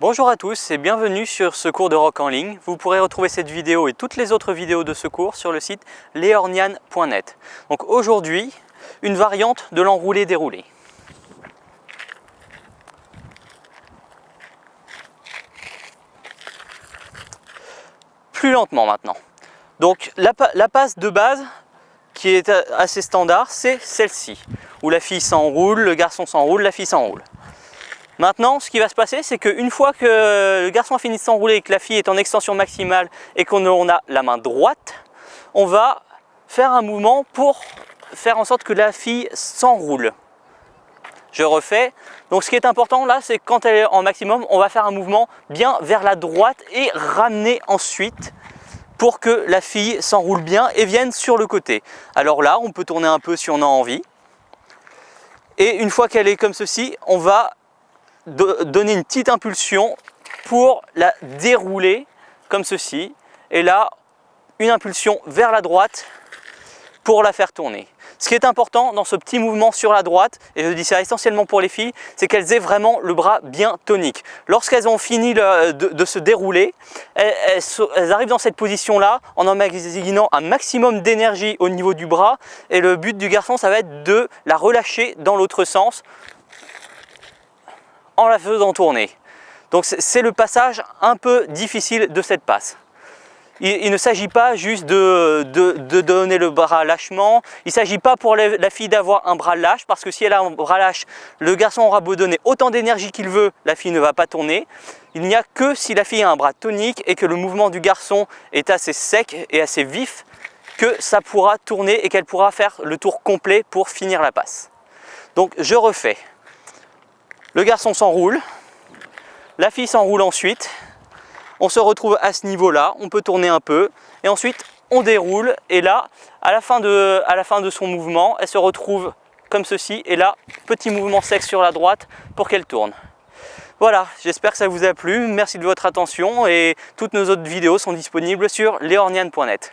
Bonjour à tous et bienvenue sur ce cours de rock en ligne. Vous pourrez retrouver cette vidéo et toutes les autres vidéos de ce cours sur le site leornian.net. Donc aujourd'hui, une variante de l'enroulé-déroulé. Plus lentement maintenant. Donc la passe de base qui est assez standard, c'est celle-ci, où la fille s'enroule, le garçon s'enroule, la fille s'enroule. Maintenant, ce qui va se passer, c'est qu'une fois que le garçon a fini de s'enrouler et que la fille est en extension maximale et qu'on a la main droite, on va faire un mouvement pour faire en sorte que la fille s'enroule. Je refais. Donc ce qui est important là, c'est que quand elle est en maximum, on va faire un mouvement bien vers la droite et ramener ensuite pour que la fille s'enroule bien et vienne sur le côté. Alors là, on peut tourner un peu si on a envie. Et une fois qu'elle est comme ceci, on va donner une petite impulsion pour la dérouler comme ceci, et là une impulsion vers la droite pour la faire tourner. Ce qui est important dans ce petit mouvement sur la droite, et je dis ça essentiellement pour les filles, c'est qu'elles aient vraiment le bras bien tonique. Lorsqu'elles ont fini de se dérouler, elles arrivent dans cette position là en emmagasinant un maximum d'énergie au niveau du bras, et le but du garçon, ça va être de la relâcher dans l'autre sens en la faisant tourner. Donc c'est le passage un peu difficile de cette passe. Il ne s'agit pas juste de donner le bras lâchement, il ne s'agit pas pour la fille d'avoir un bras lâche, parce que si elle a un bras lâche, le garçon aura beau donner autant d'énergie qu'il veut, la fille ne va pas tourner. Il n'y a que si la fille a un bras tonique et que le mouvement du garçon est assez sec et assez vif, que ça pourra tourner et qu'elle pourra faire le tour complet pour finir la passe. Donc je refais. Le garçon s'enroule, la fille s'enroule ensuite, on se retrouve à ce niveau-là, on peut tourner un peu, et ensuite on déroule, et là, à la fin de son mouvement, elle se retrouve comme ceci, et là, petit mouvement sec sur la droite pour qu'elle tourne. Voilà, j'espère que ça vous a plu, merci de votre attention, et toutes nos autres vidéos sont disponibles sur leornian.net.